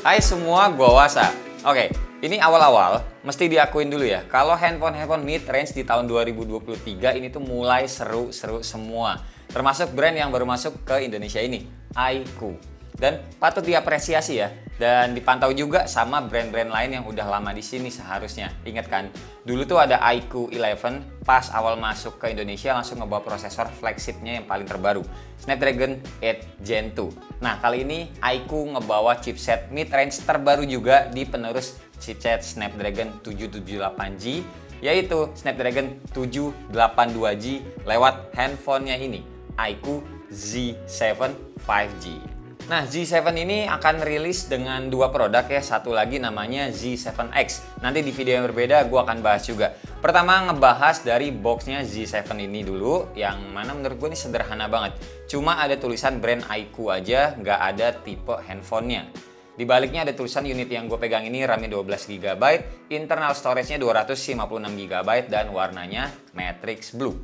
Hai semua, gua Wasa. Oke, ini awal-awal mesti diakuin dulu ya. Kalau handphone mid-range di tahun 2023 ini tuh mulai seru-seru semua. Termasuk brand yang baru masuk ke Indonesia ini, iQOO. Dan patut diapresiasi ya. Dan dipantau juga sama brand-brand lain yang udah lama di sini seharusnya. Ingat kan, dulu tuh ada iQOO 11 pas awal masuk ke Indonesia langsung ngebawa prosesor flagshipnya yang paling terbaru, Snapdragon 8 Gen 2. Nah, kali ini iQOO ngebawa chipset mid-range terbaru juga di penerus chipset Snapdragon 778G, yaitu Snapdragon 782G lewat handphonenya ini, iQOO Z7 5G. Nah, Z7 ini akan rilis dengan dua produk ya, satu lagi namanya Z7X. Nanti di video yang berbeda gue akan bahas juga. Pertama ngebahas dari boxnya Z7 ini dulu, yang mana menurut gue ini sederhana banget. Cuma ada tulisan brand iQOO aja, nggak ada tipe handphonenya. Di baliknya ada tulisan unit yang gue pegang ini RAM-nya 12GB, internal storage-nya 256GB, dan warnanya Matrix Blue.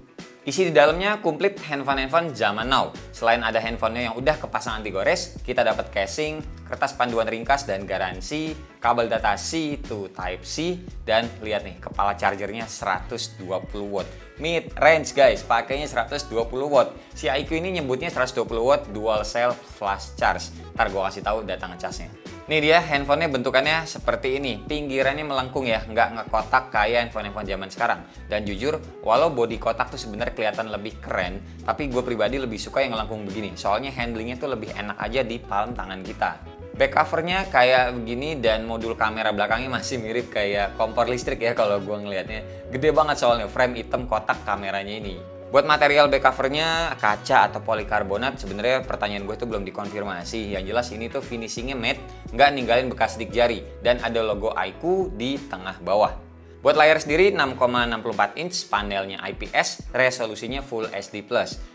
Isi di dalamnya komplit handphone zaman now. Selain ada handphonenya yang udah kepasang anti gores, kita dapat casing, kertas panduan ringkas dan garansi, kabel data C to Type-C, dan lihat nih, kepala chargernya 120 watt. Mid range guys, pakainya 120 watt. Si iQOO ini nyebutnya 120 watt dual cell flash charge. Ntar gue kasih tahu data ngecasnya. Nih dia handphonenya bentukannya seperti ini, pinggirannya melengkung ya, nggak ngekotak kayak handphone zaman sekarang. Dan jujur, walau body kotak tuh sebenarnya kelihatan lebih keren, tapi gue pribadi lebih suka yang melengkung begini, soalnya handlingnya tuh lebih enak aja di palm tangan kita. Back covernya kayak begini dan modul kamera belakangnya masih mirip kayak kompor listrik ya kalau gue ngelihatnya. Gede banget soalnya frame hitam kotak kameranya ini. Buat material back covernya kaca atau polikarbonat, sebenarnya pertanyaan gue itu belum dikonfirmasi. Yang jelas ini tuh finishingnya matte, nggak ninggalin bekas sidik jari, dan ada logo iQOO di tengah bawah. Buat layar sendiri 6,64 inch, panelnya IPS, resolusinya Full HD+.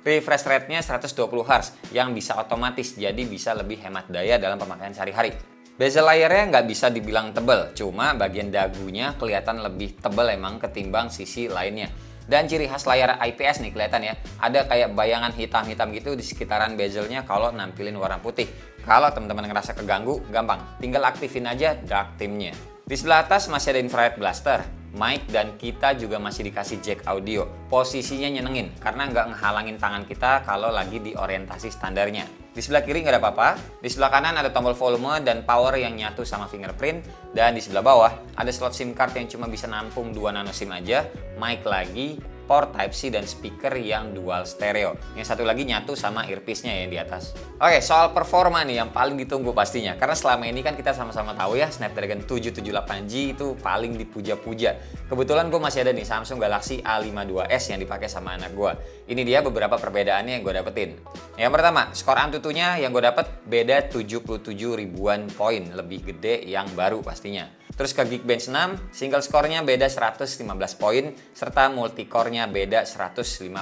Refresh rate-nya 120Hz yang bisa otomatis, jadi bisa lebih hemat daya dalam pemakaian sehari-hari. Bezel layarnya nggak bisa dibilang tebel, cuma bagian dagunya kelihatan lebih tebel emang ketimbang sisi lainnya. Dan ciri khas layar IPS nih kelihatan ya, ada kayak bayangan hitam-hitam gitu di sekitaran bezelnya kalau nampilin warna putih. Kalau teman-teman ngerasa keganggu, gampang, tinggal aktifin aja dark theme-nya. Di sebelah atas masih ada infrared blaster, mic, dan kita juga masih dikasih jack audio. Posisinya nyenengin karena nggak ngehalangin tangan kita kalau lagi di orientasi standarnya. Di sebelah kiri nggak ada apa-apa, di sebelah kanan ada tombol volume dan power yang nyatu sama fingerprint, dan di sebelah bawah ada slot SIM card yang cuma bisa nampung 2 nano SIM aja, mic lagi, port Type-C, dan speaker yang dual stereo. Yang satu lagi nyatu sama earpiece-nya yang di atas. Oke, soal performa nih yang paling ditunggu pastinya. Karena selama ini kan kita sama-sama tahu ya, Snapdragon 778G itu paling dipuja-puja. Kebetulan gue masih ada nih Samsung Galaxy A52s yang dipakai sama anak gue. Ini dia beberapa perbedaannya yang gue dapetin. Yang pertama, skor Antutunya yang gue dapet beda 77 ribuan poin. Lebih gede yang baru pastinya. Terus ke Geekbench 6, single score-nya beda 115 poin, serta multicore-nya beda 157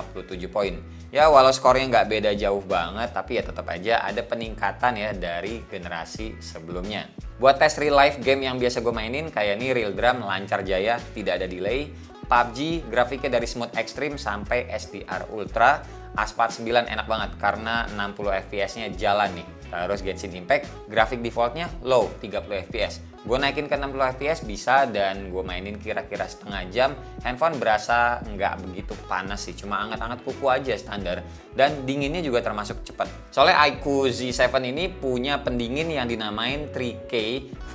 poin. Ya walau skornya nggak beda jauh banget, tapi ya tetap aja ada peningkatan ya dari generasi sebelumnya. Buat tes real life game yang biasa gue mainin, kayak nih Real Drum lancar jaya, tidak ada delay. PUBG, grafiknya dari smooth extreme sampai SDR Ultra. Asphalt 9 enak banget karena 60 fps-nya jalan nih. Terus Genshin Impact, grafik defaultnya low 30 fps. Gue naikin ke 60 fps bisa, dan gue mainin kira-kira setengah jam. Handphone berasa nggak begitu panas sih, cuma anget-anget kuku aja standar. Dan dinginnya juga termasuk cepat. Soalnya iQOO Z7 ini punya pendingin yang dinamain 3K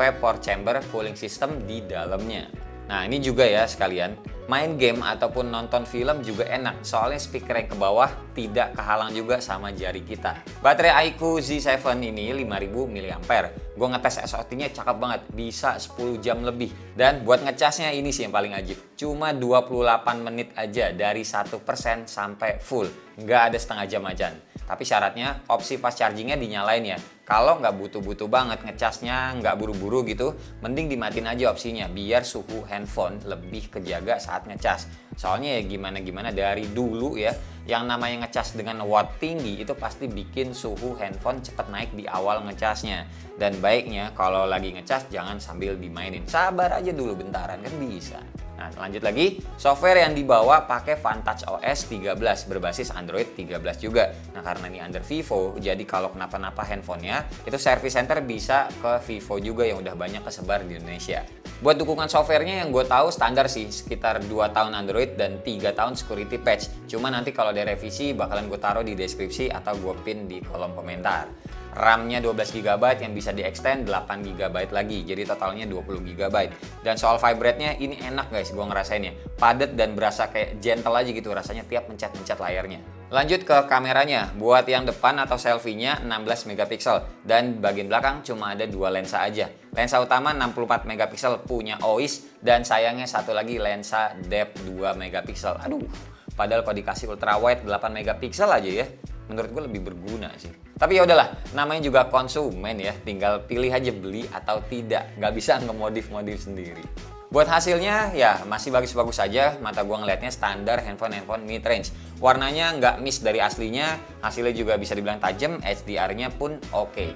Vapor Chamber Cooling System di dalamnya. Nah ini juga ya sekalian, main game ataupun nonton film juga enak, soalnya speaker yang ke bawah tidak kehalang juga sama jari kita. Baterai iQOO Z7 ini 5000 mAh. Gue ngetes SOT-nya cakep banget, bisa 10 jam lebih. Dan buat ngecasnya ini sih yang paling ajib, cuma 28 menit aja dari 1% sampai full, nggak ada setengah jam aja. Tapi syaratnya opsi fast chargingnya dinyalain ya. Kalau nggak butuh-butuh banget ngecasnya, nggak buru-buru gitu, mending dimatiin aja opsinya biar suhu handphone lebih kejaga saat ngecas. Soalnya ya gimana-gimana dari dulu ya, yang namanya ngecas dengan watt tinggi itu pasti bikin suhu handphone cepat naik di awal ngecasnya. Dan baiknya kalau lagi ngecas jangan sambil dimainin, sabar aja dulu bentaran kan bisa. Nah, lanjut lagi, software yang dibawa pakai Vantage OS 13 berbasis Android 13 juga. Nah, karena ini under Vivo, jadi kalau kenapa-napa handphonenya, itu service center bisa ke Vivo juga yang udah banyak kesebar di Indonesia. Buat dukungan softwarenya yang gue tahu standar sih, sekitar 2 tahun Android dan 3 tahun security patch. Cuma nanti kalau ada revisi bakalan gue taruh di deskripsi atau gue pin di kolom komentar. RAM-nya 12GB yang bisa di-extend 8GB lagi, jadi totalnya 20GB. Dan soal vibrate-nya ini enak guys, gue ngerasainnya. Padat dan berasa kayak gentle aja gitu rasanya tiap mencet-mencet layarnya. Lanjut ke kameranya, buat yang depan atau selfie-nya 16MP dan bagian belakang cuma ada 2 lensa aja. Lensa utama 64MP punya OIS dan sayangnya satu lagi lensa depth 2MP. Aduh, padahal kalau dikasih ultra wide 8MP aja ya, menurut gue lebih berguna sih. Tapi ya udahlah, namanya juga konsumen ya, tinggal pilih aja beli atau tidak, nggak bisa ngemodif-modif sendiri. Buat hasilnya ya masih bagus-bagus saja, mata gua ngelihatnya standar handphone mid range. Warnanya nggak miss dari aslinya, hasilnya juga bisa dibilang tajam, HDR-nya pun oke.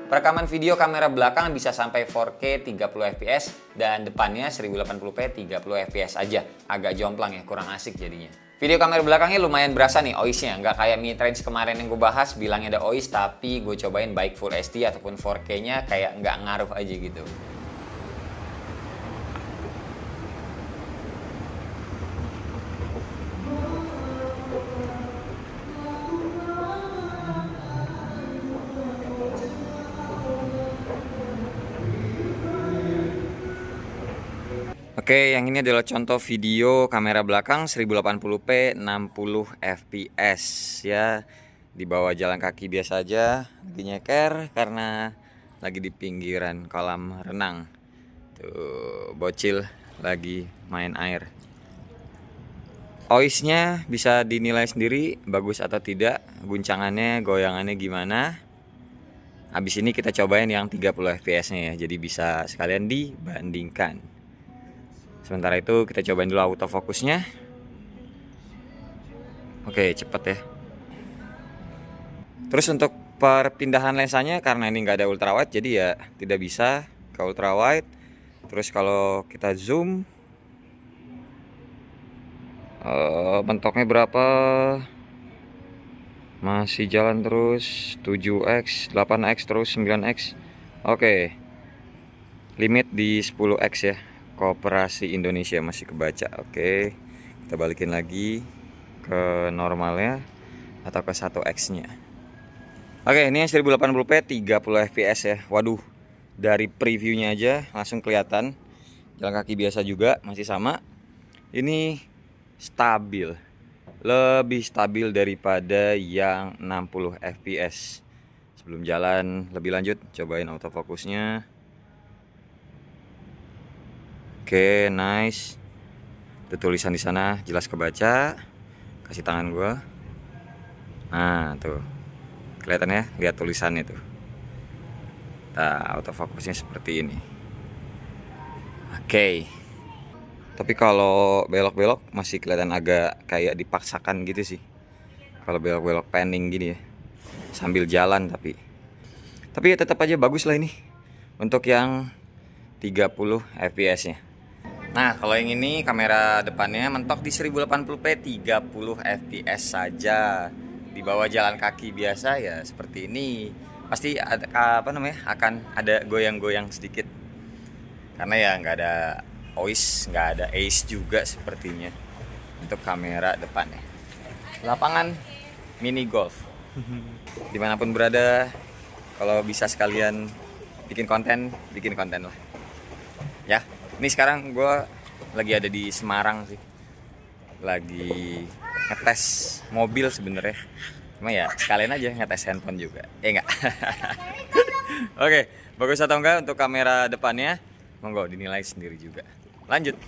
Perekaman video kamera belakang bisa sampai 4K 30fps dan depannya 1080p 30fps aja. Agak jomplang ya, kurang asik jadinya. Video kamera belakangnya lumayan berasa nih OIS-nya, nggak kayak mid range kemarin yang gue bahas bilangnya ada OIS tapi gue cobain baik Full HD ataupun 4K-nya kayak nggak ngaruh aja gitu. Oke, yang ini adalah contoh video kamera belakang 1080p 60fps ya. Di bawah jalan kaki biasa aja, lagi nyeker karena lagi di pinggiran kolam renang. Tuh, bocil lagi main air. OIS-nya bisa dinilai sendiri bagus atau tidak, guncangannya, goyangannya gimana. Habis ini kita cobain yang 30fps-nya ya, jadi bisa sekalian dibandingkan. Sementara itu kita cobain dulu autofokusnya. Oke, cepet ya. Terus untuk perpindahan lensanya karena ini nggak ada ultrawide jadi ya tidak bisa ke ultrawide. Terus kalau kita zoom, mentoknya berapa? Masih jalan terus 7x, 8x, terus 9x. Oke, limit di 10x ya. Koperasi Indonesia masih kebaca. Oke, kita balikin lagi ke normalnya atau ke 1x nya. Oke, ini yang 1080p 30fps ya. Waduh, dari previewnya aja langsung kelihatan. Jalan kaki biasa juga masih sama. Ini stabil, lebih stabil daripada yang 60fps. Sebelum jalan lebih lanjut, cobain autofokusnya. Oke, nice. Itu tulisan di sana jelas kebaca. Kasih tangan gua. Nah, tuh. Kelihatan ya, lihat tulisannya tuh. Nah, autofokusnya seperti ini. Oke. Tapi kalau belok-belok masih kelihatan agak kayak dipaksakan gitu sih. Kalau belok-belok panning gini ya. Sambil jalan tapi ya tetap aja bagus lah ini. Untuk yang 30fps-nya. Nah, kalau yang ini kamera depannya mentok di 1080p 30fps saja. Di bawah jalan kaki biasa ya seperti ini. Pasti ada, akan ada goyang-goyang sedikit. Karena ya nggak ada OIS, nggak ada ACE juga sepertinya untuk kamera depannya. Lapangan mini golf. Dimanapun berada, kalau bisa sekalian bikin konten lah. Ya. Ini sekarang gue lagi ada di Semarang sih, lagi ngetes mobil sebenarnya, cuma ya sekalian aja ngetes handphone juga, enggak. Oke, bagus atau enggak untuk kamera depannya? Monggo dinilai sendiri juga. Lanjut.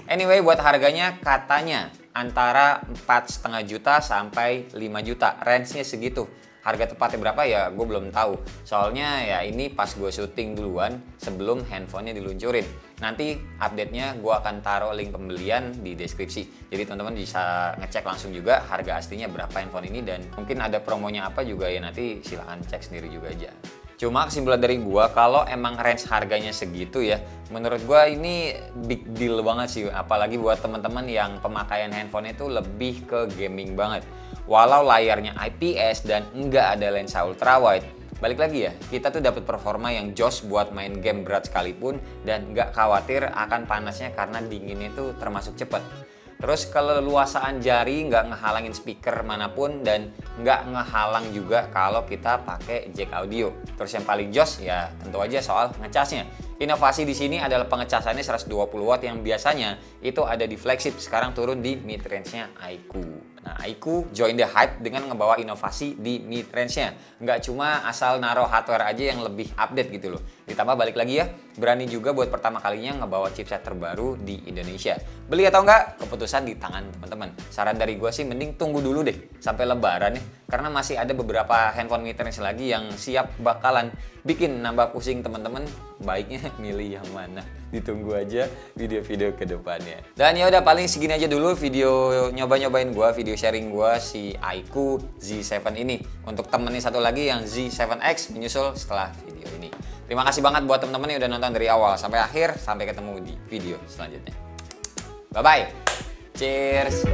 Anyway, buat harganya katanya antara 4,5 juta sampai 5 juta. Range-nya segitu. Harga tepatnya berapa ya gue belum tahu. Soalnya ya ini pas gue syuting duluan sebelum handphonenya diluncurin. Nanti update-nya gue akan taruh link pembelian di deskripsi. Jadi teman-teman bisa ngecek langsung juga harga aslinya berapa handphone ini. Dan mungkin ada promonya apa juga ya, nanti silahkan cek sendiri juga aja. Cuma kesimpulan dari gua, kalau emang range harganya segitu ya, menurut gua ini big deal banget sih. Apalagi buat teman-teman yang pemakaian handphone itu lebih ke gaming banget. Walau layarnya IPS dan enggak ada lensa ultrawide, balik lagi ya, kita tuh dapat performa yang jos buat main game berat sekalipun dan nggak khawatir akan panasnya karena dinginnya itu termasuk cepat. Terus keleluasaan jari nggak ngehalangin speaker manapun dan nggak ngehalang juga kalau kita pakai jack audio. Terus yang paling jos ya tentu aja soal ngecasnya. Inovasi di sini adalah pengecasannya 120 watt yang biasanya itu ada di flagship, sekarang turun di mid range-nya iQOO. Nah, iQOO join the hype dengan ngebawa inovasi di mid range-nya. Nggak cuma asal naruh hardware aja yang lebih update gitu loh. Ditambah balik lagi ya, berani juga buat pertama kalinya ngebawa chipset terbaru di Indonesia. Beli atau enggak, keputusan di tangan teman-teman. Saran dari gue sih mending tunggu dulu deh sampai lebaran ya. Karena masih ada beberapa handphone mid range lagi yang siap bakalan bikin nambah pusing teman-teman. Baiknya milih yang mana? Ditunggu aja video-video ke depannya. Dan ya udah paling segini aja dulu video nyoba-nyobain gua, video sharing gua si iQOO Z7 ini. Untuk temennya satu lagi yang Z7X menyusul setelah video ini. Terima kasih banget buat teman-teman yang udah nonton dari awal sampai akhir. Sampai ketemu di video selanjutnya. Bye bye. Cheers.